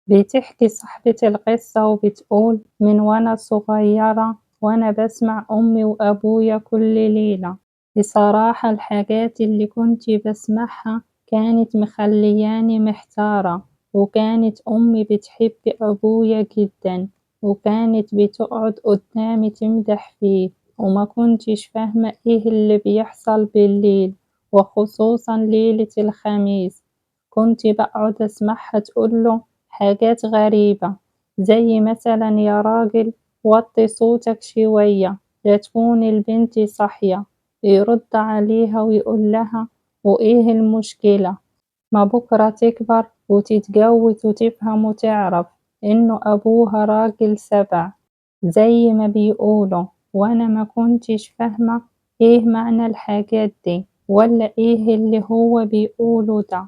بتحكي صاحبتي القصة وبتقول من وأنا صغيرة وأنا بسمع أمي وأبويا كل ليلة. بصراحة الحاجات اللي كنت بسمعها كانت مخلياني محتارة، وكانت أمي بتحب أبويا جدا، وكانت بتقعد قدامي تمدح فيه، وما كنتش فاهمة إيه اللي بيحصل بالليل، وخصوصا ليلة الخميس. كنت بقعد أسمعها تقوله حاجات غريبة، زي مثلا يا راجل وطي صوتك شوية لا تكون البنت صاحية. يرد عليها ويقول لها وإيه المشكلة، ما بكرة تكبر وتتجوز وتفهم وتعرف إنه أبوها راجل سبع زي ما بيقولوا. وأنا ما كنتش فاهمة إيه معنى الحاجات دي ولا إيه اللي هو بيقوله ده،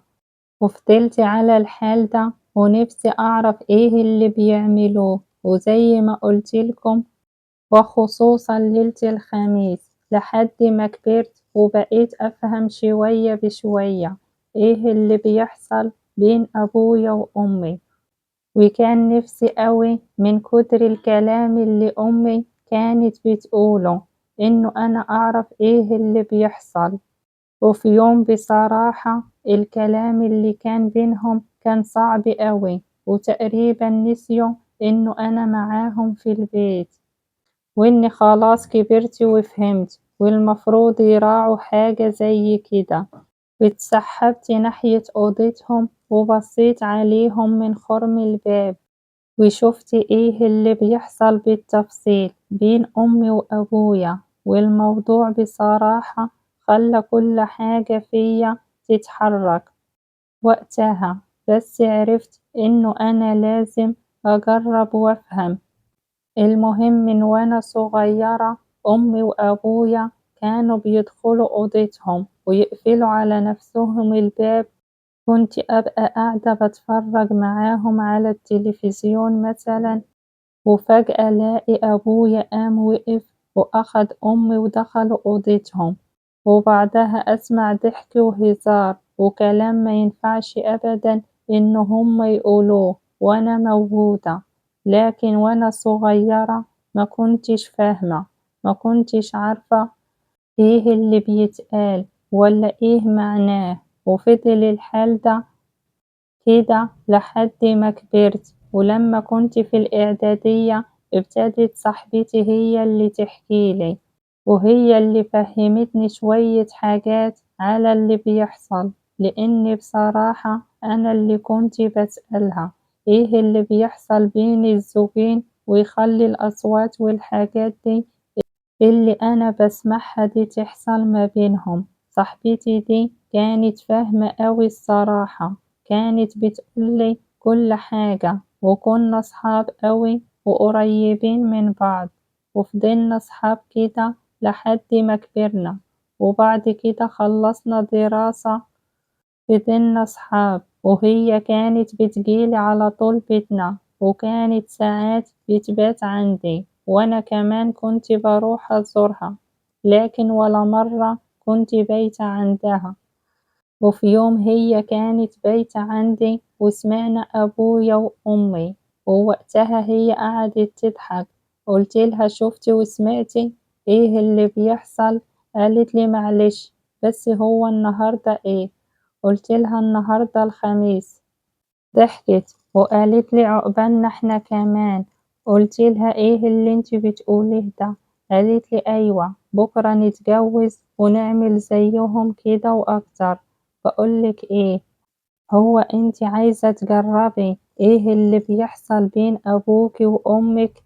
وفضلت على الحال ده ونفسي أعرف إيه اللي بيعملوه. وزي ما قلتلكم، وخصوصا ليلة الخميس، لحد ما كبرت وبقيت أفهم شوية بشوية إيه اللي بيحصل بين أبويا وأمي. وكان نفسي أوي من كتر الكلام اللي أمي كانت بتقوله إنه أنا أعرف إيه اللي بيحصل. وفي يوم بصراحة الكلام اللي كان بينهم كان صعب أوي، وتقريبا نسيوا إنه أنا معاهم في البيت، وإني خلاص كبرت وفهمت والمفروض يراعوا حاجة زي كده. واتسحبت ناحية أوضتهم وبصيت عليهم من خرم الباب، وشُفت إيه اللي بيحصل بالتفصيل بين أمي وأبويا. والموضوع بصراحة خلّى كل حاجة فيّا تتحرك وقتها، بس عرفت إنه أنا لازم أجرّب وأفهم. المهم من وأنا صغيرة أمي وأبويا كانوا بيدخلوا أوضتهم ويقفلوا على نفسهم الباب. كنت أبقى قاعدة باتفرج معاهم على التلفزيون مثلًا، وفجأة ألاقي أبويا قام وقف وأخد أمي ودخلوا أوضتهم، وبعدها أسمع ضحك وهزار وكلام ما ينفعش أبدًا إن هما يقولوه وأنا موجودة. لكن وأنا صغيرة ما كنتش فاهمة، ما كنتش عارفة إيه اللي بيتقال ولا إيه معناه. وفضل الحال ده كده لحد ما كبرت. ولما كنت في الإعدادية ابتدت صاحبتي هي اللي تحكيلي، وهي اللي فهمتني شوية حاجات على اللي بيحصل، لأن بصراحة أنا اللي كنت بسألها إيه اللي بيحصل بين الزوجين ويخلي الأصوات والحاجات دي اللي أنا بسمعها دي تحصل ما بينهم. صاحبتي دي كانت فاهمة أوي الصراحة، كانت بتقولي كل حاجة، وكنا صحاب أوي وقريبين من بعض. وفضلنا صحاب كده لحد ما كبرنا، وبعد كده خلصنا دراسة فضلنا صحاب. وهي كانت بتجيلي على طول بيتنا، وكانت ساعات بتبات عندي، وأنا كمان كنت بروح أزورها، لكن ولا مرة كنت بايتة عندها. وفي يوم هي كانت بايتة عندي وسمعنا أبويا وأمي، ووقتها هي قعدت تضحك. قلتلها شفتي وسمعتي إيه اللي بيحصل؟ قالتلي معلش، بس هو النهاردة إيه؟ قلتلها النهاردة الخميس. ضحكت وقالت لي عقبالنا إحنا كمان. قلتلها إيه اللي انتي بتقوليه ده؟ قالت لي أيوة، بكرة نتجوز ونعمل زيهم كده وأكتر. بقولك إيه، هو انتي عايزة تجربي إيه اللي بيحصل بين أبوكي وأمك؟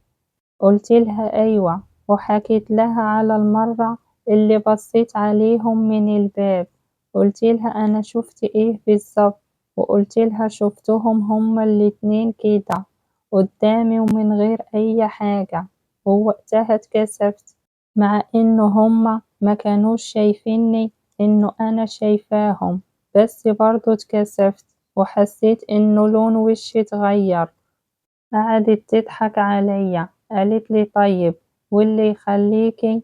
قلتلها أيوة، وحكيت لها على المرة اللي بصيت عليهم من الباب. قلتلها أنا شفت إيه بالظبط، وقلتلها شفتهم هما الاتنين كده قدامي ومن غير أي حاجة. ووقتها اتكسفت، مع إنه هما ما كانوش شايفيني إنه أنا شايفاهم، بس برضه اتكسفت وحسيت إنه لون وشي اتغير. قعدت تضحك عليا، قالت لي طيب واللي يخليكي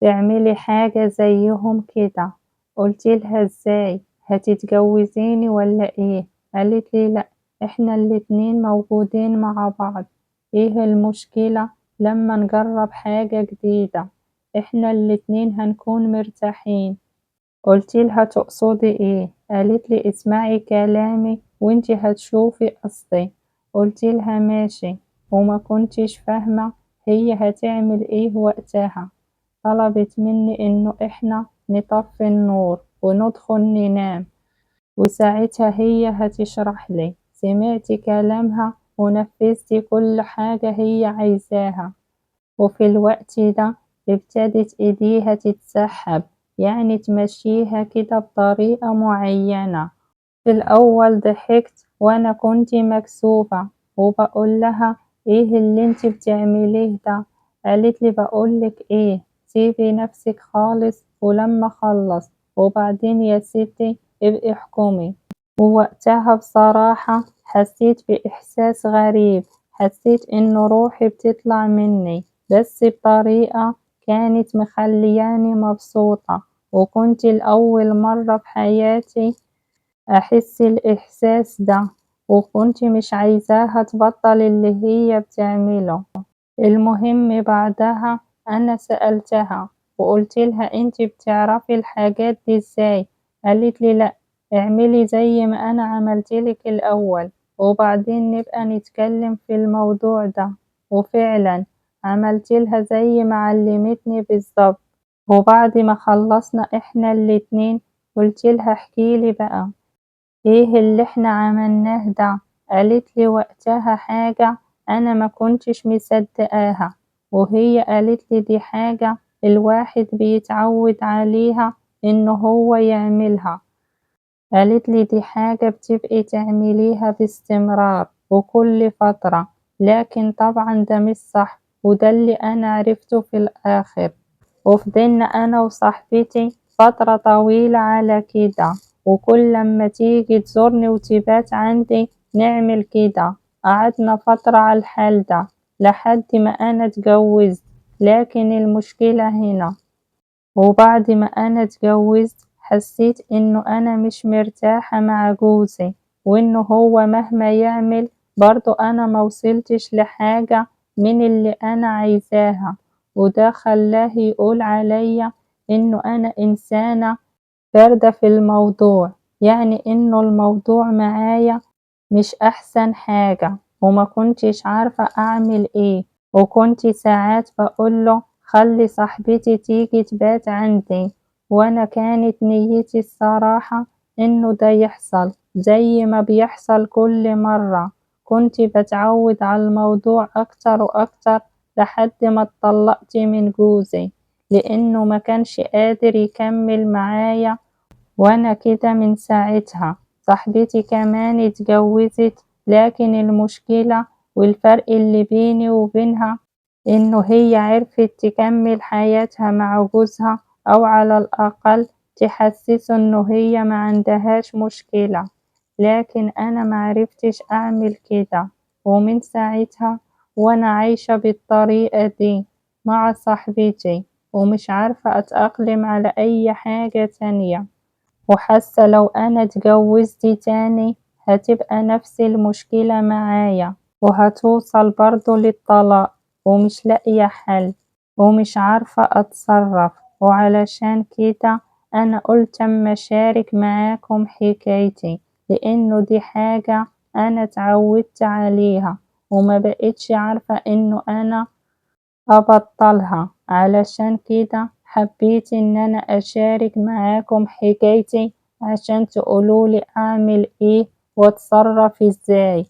تعملي حاجة زيهم كده؟ قلت لها ازاي، هتتجوزيني ولا ايه؟ قالت لي لا، إحنا الاتنين موجودين مع بعض، إيه المشكلة لما نجرب حاجة جديدة؟ إحنا الاتنين هنكون مرتاحين. قلتلها تقصدي إيه؟ قالتلي اسمعي كلامي وانتي هتشوفي قصدي. قلتلها ماشي، وما كنتش فاهمة هي هتعمل إيه وقتها. طلبت مني إنه إحنا نطفي النور وندخل ننام، وساعتها هي هتشرحلي. سمعت كلامها ونفذت كل حاجة هي عايزاها. وفي الوقت ده ابتدت إيديها تتسحب، يعني تمشيها كده بطريقة معينة. في الأول ضحكت وأنا كنت مكسوفة وبقول لها إيه اللي انتي بتعمليه ده؟ قالتلي بقولك إيه، سيبي نفسك خالص ولما أخلص وبعدين يا ستي ابقي احكمي. ووقتها بصراحة حسيت بإحساس غريب، حسيت إن روحي بتطلع مني بس بطريقة كانت مخلياني مبسوطة، وكنت لأول مرة في حياتي أحس الإحساس ده، وكنت مش عايزاها تبطل اللي هي بتعمله. المهم بعدها أنا سألتها وقلتلها انتي بتعرفي الحاجات دي ازاي؟ قالتلي لأ، اعملي زي ما أنا عملتلك الأول وبعدين نبقى نتكلم في الموضوع ده. وفعلا عملتلها زي ما علمتني بالظبط. وبعد ما خلصنا احنا الاتنين قلتلها احكيلي بقى إيه اللي إحنا عملناه ده؟ قالتلي وقتها حاجة أنا ما كنتش مصدقاها، وهي قالتلي دي حاجة الواحد بيتعود عليها إنه هو يعملها. قالتلي دي حاجة بتبقي تعمليها باستمرار وكل فترة، لكن طبعا ده مش صح، وده اللي أنا عرفته في الآخر. وفضلنا أنا وصاحبتي فترة طويلة على كده، وكل لما تيجي تزورني وتبات عندي نعمل كده. قعدنا فترة على الحال ده لحد ما أنا اتجوزت. لكن المشكلة هنا، وبعد ما أنا اتجوزت حسيت إنه أنا مش مرتاحة مع جوزي، وإنه هو مهما يعمل برضه أنا موصلتش لحاجة من اللي أنا عايزاها، وده خلاه يقول عليا إنه أنا إنسانة باردة في الموضوع، يعني إنه الموضوع معايا مش أحسن حاجة، وما كنتش عارفة أعمل إيه. وكنت ساعات بقوله خلي صاحبتي تيجي تبات عندي، وأنا كانت نيتي الصراحة إنه ده يحصل زي ما بيحصل كل مرة. كنت بتعود على الموضوع أكتر وأكتر لحد ما اتطلقت من جوزي، لأنه ما كانش قادر يكمل معايا. وأنا كده من ساعتها. صاحبتي كمان اتجوزت، لكن المشكلة والفرق اللي بيني وبينها إنه هي عرفت تكمل حياتها مع جوزها، أو على الأقل تحسسه إنه هي ما عندهاش مشكلة، لكن أنا معرفتش أعمل كده. ومن ساعتها وأنا عايشة بالطريقة دي مع صاحبتي، ومش عارفة أتأقلم على أي حاجة تانية، وحاسة لو أنا اتجوزت تاني هتبقى نفس المشكلة معايا، وهتوصل برضه للطلاق، ومش لاقية حل، ومش عارفة أتصرف. وعلشان كده أنا قلت أما أشارك معاكم حكايتي، لأنه دي حاجة أنا اتعودت عليها وما بقتش عارفة إنه أنا أبطلها. علشان كده حبيت إن أنا أشارك معاكم حكايتي عشان تقولولي أعمل إيه وأتصرف إزاي.